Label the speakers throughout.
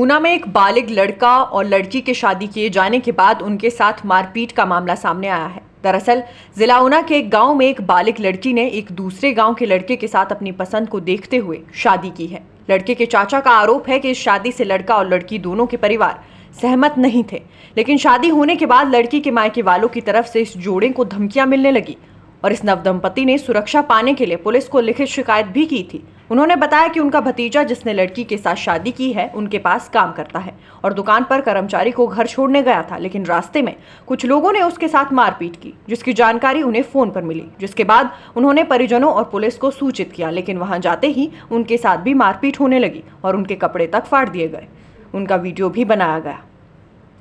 Speaker 1: ऊना में एक बालिग लड़का और लड़की के शादी किए जाने के बाद उनके साथ मारपीट का मामला सामने आया है। दरअसल जिला ऊना के एक गांव में एक बालिग लड़की ने एक दूसरे गांव के लड़के के साथ अपनी पसंद को देखते हुए शादी की है। लड़के के चाचा का आरोप है कि इस शादी से लड़का और लड़की दोनों के परिवार सहमत नहीं थे, लेकिन शादी होने के बाद लड़की के मायके वालों की तरफ से इस जोड़े को धमकियां मिलने लगी और इस नवदंपति ने सुरक्षा पाने के लिए पुलिस को लिखित शिकायत भी की थी। उन्होंने बताया कि उनका भतीजा जिसने लड़की के साथ शादी की है उनके पास काम करता है और दुकान पर कर्मचारी को घर छोड़ने गया था, लेकिन रास्ते में कुछ लोगों ने उसके साथ मारपीट की, जिसकी जानकारी उन्हें फोन पर मिली। जिसके बाद उन्होंने परिजनों और पुलिस को सूचित किया, लेकिन वहां जाते ही उनके साथ भी मारपीट होने लगी और उनके कपड़े तक फाड़ दिए गए। उनका वीडियो भी बनाया गया।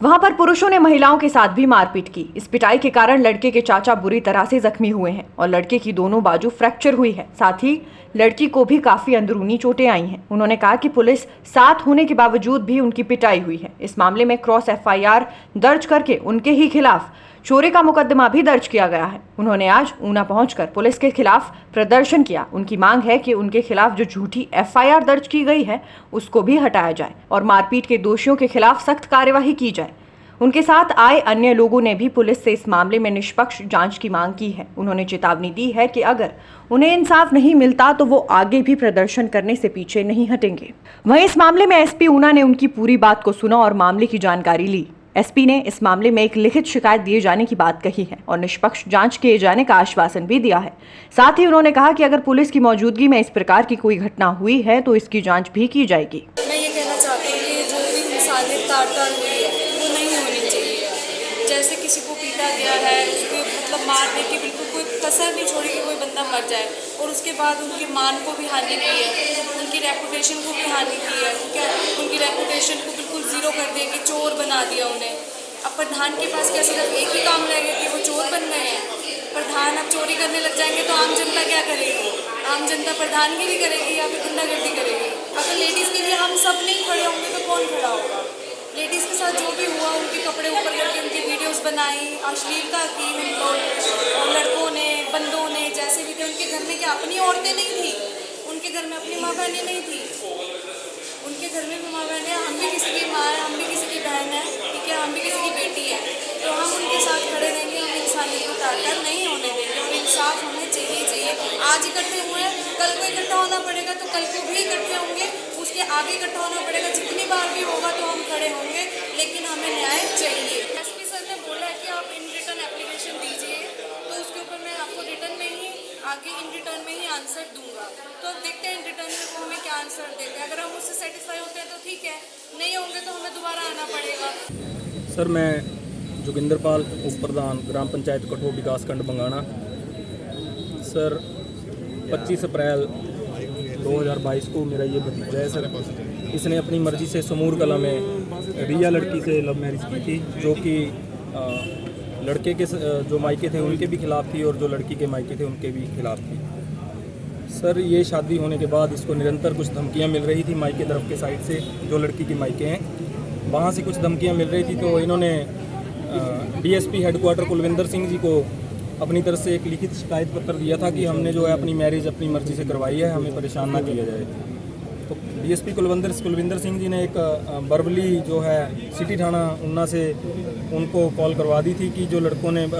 Speaker 1: वहां पर पुरुषों ने महिलाओं के साथ भी मारपीट की। इस पिटाई के कारण लड़के के चाचा बुरी तरह से जख्मी हुए हैं और लड़के की दोनों बाजू फ्रैक्चर हुई है। साथ ही लड़की को भी काफी अंदरूनी चोटें आई हैं। उन्होंने कहा कि पुलिस साथ होने के बावजूद भी उनकी पिटाई हुई है। इस मामले में क्रॉस FIR दर्ज करके उनके ही खिलाफ चोरी का मुकदमा भी दर्ज किया गया है। उन्होंने आज ऊना पहुंचकर पुलिस के खिलाफ प्रदर्शन किया। उनकी मांग है कि उनके खिलाफ जो झूठी FIR दर्ज की गई है उसको भी हटाया जाए और मारपीट के दोषियों के खिलाफ सख्त कार्यवाही की जाए। उनके साथ आए अन्य लोगों ने भी पुलिस से इस मामले में निष्पक्ष जांच की मांग की है। उन्होंने चेतावनी दी है कि अगर उन्हें इंसाफ नहीं मिलता तो वो आगे भी प्रदर्शन करने से पीछे नहीं हटेंगे। वहीं इस मामले में SP ऊना ने उनकी पूरी बात को सुना और मामले की जानकारी ली। SP ने इस मामले में एक लिखित शिकायत दिए जाने की बात कही है और निष्पक्ष जांच किए जाने का आश्वासन भी दिया है। साथ ही उन्होंने कहा कि अगर पुलिस की मौजूदगी में इस प्रकार की कोई घटना हुई है तो इसकी जांच भी की जाएगी।
Speaker 2: मैं ये कहना चाहती हूँ कि जो भी इंसानियत तार-तार हुई है वो नहीं होनी चाहिए। जैसे किसी को पीटा गया है, उसको मतलब मारने की बिल्कुल कोई कसर नहीं छोड़ी कि कोई बंदा मर जाए, और उसके बाद उनकी मान को भी हानि की है, उनकी रेपुटेशन को भी हानि की है, ठीक है। उनकी रेपुटेशन को बिल्कुल ज़ीरो कर दिया कि चोर बना दिया उन्हें। अब प्रधान के पास क्या सिर्फ एक ही काम रह गया कि वो चोर बन गए हैं। प्रधान अब चोरी करने लग जाएंगे तो आम जनता क्या करेगी? आम जनता प्रधानगिरी करेगी या फिर गुंडागर्दी करेगी? अगर लेडीज़ के लिए हम सब नहीं खड़े होंगे तो कौन खड़ा होगा? लेडीज़ के साथ जो भी हुआ, उनके कपड़े ऊपर करके उनकी वीडियोस बनाई, अश्लीलता की उनको, और लड़कों ने, बंदों ने, जैसे भी थे। उनके घर में क्या अपनी औरतें नहीं थी? उनके घर में अपनी माँ बहनें नहीं थी? उनके घर में भी माँ बहनें, हम भी किसी की माँ है, हम भी किसी की बहन है, ठीक है, हम भी किसी की बेटी है, तो हम उनके साथ खड़े रहेंगे। हम इंसानियत को तार-तार नहीं होने देंगे और इंसाफ हमें चाहिए। आज इकट्ठे हुए हैं, कल को इकट्ठा होना पड़ेगा तो कल को भी इकट्ठे होंगे, उसके आगे इकट्ठा होना पड़ेगा। जितनी बार भी होगा तो हम खड़े होंगे, लेकिन हमें न्याय चाहिए। SP सर ने बोला है कि आप इन रिटर्न एप्लीकेशन दीजिए, तो उसके ऊपर मैं आपको रिटर्न में ही आगे इन रिटर्न में ही आंसर दूंगा। तो अब देखते हैं इन रिटर्न में वो हमें क्या आंसर देते हैं। अगर हम उससे सेटिस्फाई होते हैं तो ठीक है, नहीं होंगे तो हमें दोबारा आना पड़ेगा।
Speaker 3: सर, मैं जोगिंदर पाल, उप प्रधान ग्राम पंचायत कठोर विकासखंड बंगाणा। सर, 25 अप्रैल 2022 को मेरा ये भतीजा है सर। इसने अपनी मर्ज़ी से समूर कला में रिया लड़की से लव मैरिज की थी, जो कि लड़के के जो मायके थे उनके भी खिलाफ थी और जो लड़की के मायके थे उनके भी खिलाफ थी। सर, ये शादी होने के बाद इसको निरंतर कुछ धमकियां मिल रही थी मायके तरफ के साइड से, जो लड़की के मायके हैं वहाँ से कुछ धमकियां मिल रही थी। तो इन्होंने DSP हेडक्वार्टर कुलविंदर सिंह जी को अपनी तरफ से एक लिखित शिकायत पत्र दिया था कि हमने जो है अपनी मैरिज अपनी मर्ज़ी से करवाई है, हमें परेशान ना किया जाए। तो DSP कुलविंदर सिंह जी ने एक बरवली जो है सिटी थाना ऊना से उनको कॉल करवा दी थी कि जो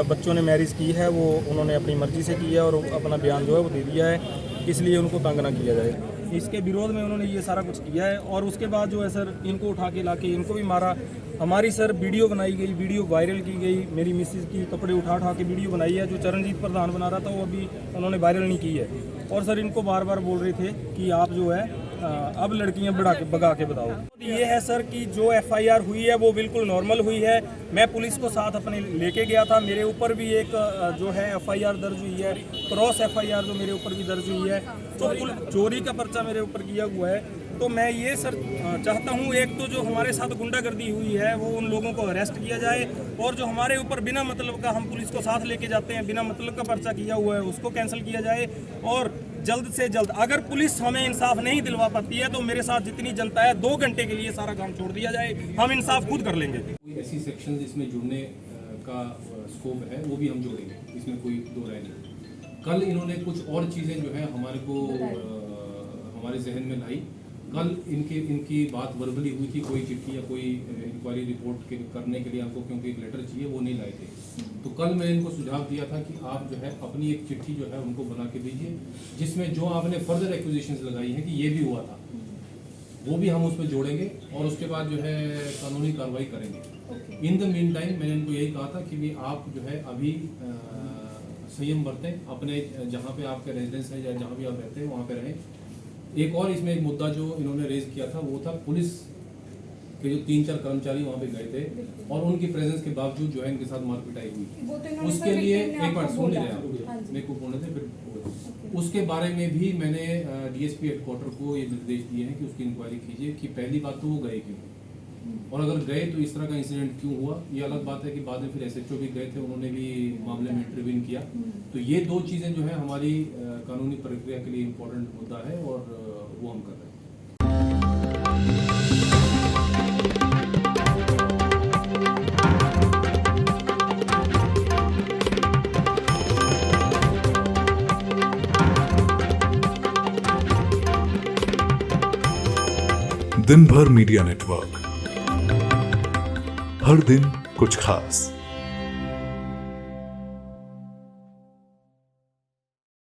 Speaker 3: बच्चों ने मैरिज की है वो उन्होंने अपनी मर्ज़ी से की है और अपना बयान जो है वो दे दिया है, इसलिए उनको तंग ना किया जाए। इसके विरोध में उन्होंने ये सारा कुछ किया है और उसके बाद जो है सर इनको उठा के लाके इनको भी मारा। हमारी सर वीडियो बनाई गई, वीडियो वायरल की गई। मेरी मिसेज की कपड़े उठा के वीडियो बनाई है, जो चरणजीत प्रधान बना रहा था वो अभी उन्होंने वायरल नहीं की है। और सर इनको बार बार बोल रहे थे कि आप जो है अब लड़कियां भगा के बताओ। ये है सर कि जो FIR हुई है वो बिल्कुल नॉर्मल हुई है। मैं पुलिस को साथ अपने लेके गया था, मेरे ऊपर भी एक जो है FIR दर्ज हुई है, क्रॉस FIR जो मेरे ऊपर भी दर्ज हुई है, तो चोरी का पर्चा मेरे ऊपर किया हुआ है। तो मैं ये सर चाहता हूँ, एक तो जो हमारे साथ गुंडागर्दी हुई है वो उन लोगों को अरेस्ट किया जाए, और जो हमारे ऊपर बिना मतलब का हम पुलिस को साथ लेके जाते हैं, बिना मतलब का पर्चा किया हुआ है उसको कैंसिल किया जाए। और जल्द से जल्द अगर पुलिस हमें इंसाफ नहीं दिलवा पाती है तो मेरे साथ जितनी जनता है 2 घंटे के लिए सारा काम छोड़ दिया जाए, हम इंसाफ खुद कर लेंगे।
Speaker 4: कोई ऐसी सेक्शन जिसमें जुड़ने का स्कोप है वो भी हम जोड़ेंगे, इसमें कोई दो राय नहीं। कल इन्होंने कुछ और चीज़ें जो है हमारे जहन में लाई कल इनकी बात वर्बली हुई थी, कोई चिट्ठी या कोई इंक्वायरी रिपोर्ट करने के लिए हमको क्योंकि एक लेटर चाहिए, वो नहीं लाए थे। तो कल मैंने इनको सुझाव दिया था कि आप जो है अपनी एक चिट्ठी जो है उनको बना के दीजिए, जिसमें जो आपने फर्दर एक्विजिशंस लगाई हैं कि ये भी हुआ था, वो भी हम उसमें जोड़ेंगे और उसके बाद जो है कानूनी कार्रवाई करेंगे। इन द मीन टाइम मैंने इनको यही कहा था कि भी आप जो है अभी संयम बरतें, अपने जहाँ पे आपके रेजिडेंस है या जहाँ भी आप रहते हैं वहाँ पे रहें। एक और इसमें एक मुद्दा जो इन्होंने रेज किया था वो था पुलिस के जो 3-4 कर्मचारी वहाँ पे गए थे और उनकी प्रेजेंस के बावजूद जो है इनके साथ मारपिटाई हुई। उसके लिए एक बार सुन रहे आप, मेरे को बोलने थे फिर उसके बारे में भी मैंने डीएसपी हेडक्वार्टर को ये निर्देश दिए हैं कि उसकी इंक्वायरी कीजिए कि पहली बात तो वो गए क्यों, और अगर गए तो इस तरह का इंसिडेंट क्यों हुआ। ये अलग बात है कि बाद में फिर एसएचओ भी गए थे, उन्होंने भी मामले में इंटरवीन किया। तो ये 2 चीज़ें जो है हमारी कानूनी प्रक्रिया के लिए इम्पोर्टेंट मुद्दा है और वो हम कर रहे हैं।
Speaker 5: दिन भर मीडिया नेटवर्क, हर दिन कुछ खास।